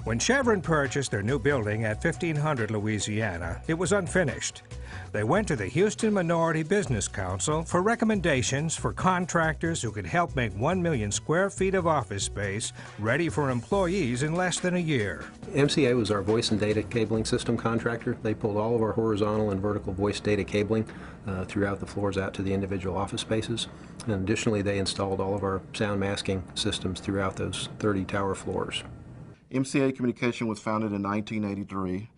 When Chevron purchased their new building at 1500 Louisiana, it was unfinished. They went to the Houston Minority Business Council for recommendations for contractors who could help make 1 million square feet of office space ready for employees in less than a year. MCA was our voice and data cabling system contractor. They pulled all of our horizontal and vertical voice data cabling throughout the floors out to the individual office spaces. And additionally, they installed all of our sound masking systems throughout those 30 tower floors. MCA Communication was founded in 1983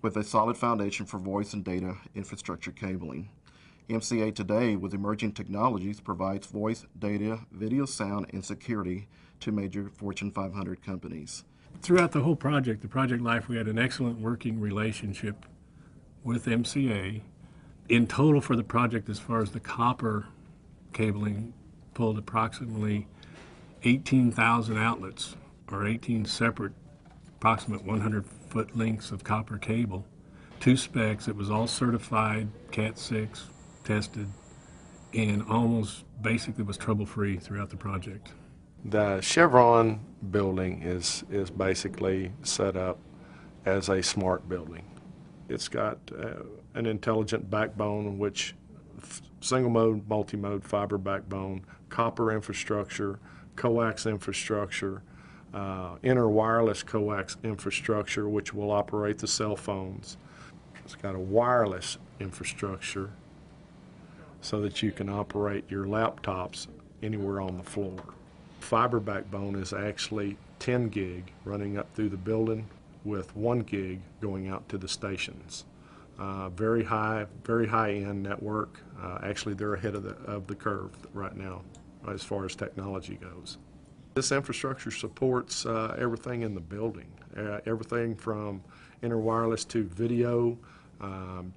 with a solid foundation for voice and data infrastructure cabling. MCA today, with emerging technologies, provides voice, data, video, sound, and security to major Fortune 500 companies. Throughout the whole project, the project life, we had an excellent working relationship with MCA. In total for the project, as far as the copper cabling, pulled approximately 18,000 outlets, or 18 separate, approximate 100-foot lengths of copper cable. 2 specs. It was all certified, Cat 6, tested, and almost basically was trouble-free throughout the project. The Chevron building is basically set up as a smart building. It's got an intelligent backbone, which single-mode, multi-mode fiber backbone, copper infrastructure, coax infrastructure, inter-wireless coax infrastructure, which will operate the cell phones. It's got a wireless infrastructure so that you can operate your laptops anywhere on the floor. Fiber backbone is actually 10 gig running up through the building with 1 gig going out to the stations. Very high-end network. Actually, they're ahead of the curve right now as far as technology goes. This infrastructure supports everything in the building, everything from inter-wireless to video,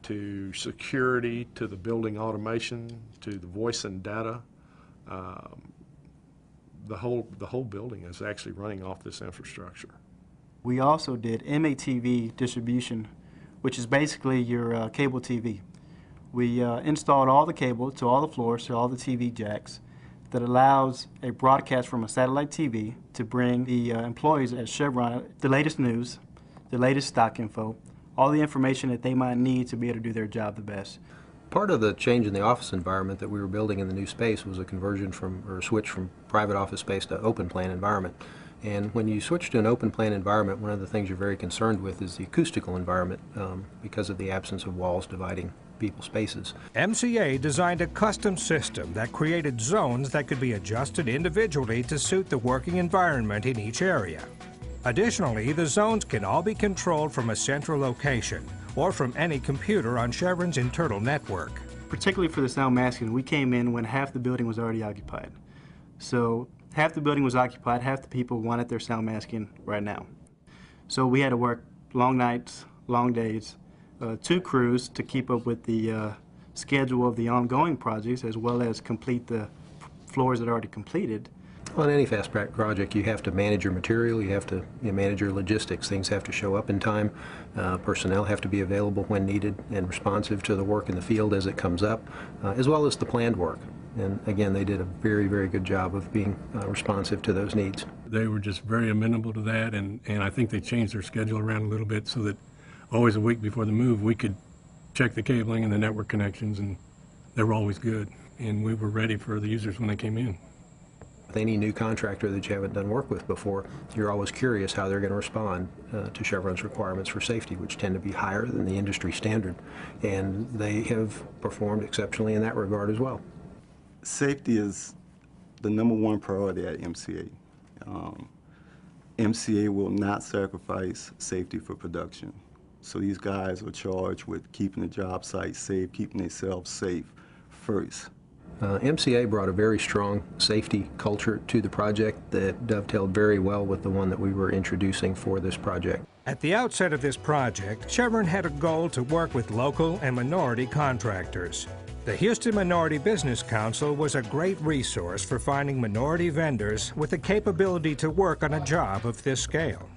to security, to the building automation, to the voice and data. The whole building is actually running off this infrastructure. We also did MATV distribution, which is basically your cable TV. We installed all the cable to all the floors, to all the TV jacks, that allows a broadcast from a satellite TV to bring the employees at Chevron the latest news, the latest stock info, all the information that they might need to be able to do their job the best. Part of the change in the office environment that we were building in the new space was a conversion or a switch from private office space to open plan environment. And when you switch to an open plan environment, one of the things you're very concerned with is the acoustical environment because of the absence of walls dividing people's spaces. MCA designed a custom system that created zones that could be adjusted individually to suit the working environment in each area. Additionally, the zones can all be controlled from a central location or from any computer on Chevron's internal network. Particularly for the sound masking, we came in when half the building was already occupied. So half the building was occupied, half the people wanted their sound masking right now. So we had to work long nights, long days, 2 crews to keep up with the schedule of the ongoing projects as well as complete the floors that are already completed. On any fast track project, you have to manage your material, you have to manage your logistics. Things have to show up in time. Personnel have to be available when needed and responsive to the work in the field as it comes up, as well as the planned work. And again, they did a very, very good job of being responsive to those needs. They were just very amenable to that, and I think they changed their schedule around a little bit so that always a week before the move, we could check the cabling and the network connections, and they were always good. And we were ready for the users when they came in. With any new contractor that you haven't done work with before, you're always curious how they're going to respond to Chevron's requirements for safety, which tend to be higher than the industry standard. And they have performed exceptionally in that regard as well. Safety is the #1 priority at MCA. MCA will not sacrifice safety for production. So these guys are charged with keeping the job site safe, keeping themselves safe first. MCA brought a very strong safety culture to the project that dovetailed very well with the one that we were introducing for this project. At the outset of this project, Chevron had a goal to work with local and minority contractors. The Houston Minority Business Council was a great resource for finding minority vendors with the capability to work on a job of this scale.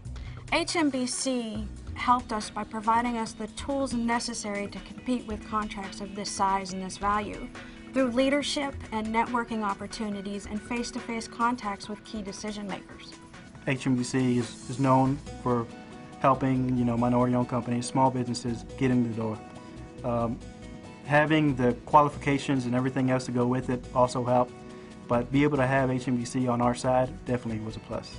HMBC helped us by providing us the tools necessary to compete with contracts of this size and this value through leadership and networking opportunities and face-to-face contacts with key decision makers. HMBC is known for helping, minority-owned companies, small businesses get in the door. Having the qualifications and everything else to go with it also helped, but be able to have HMBC on our side definitely was a plus.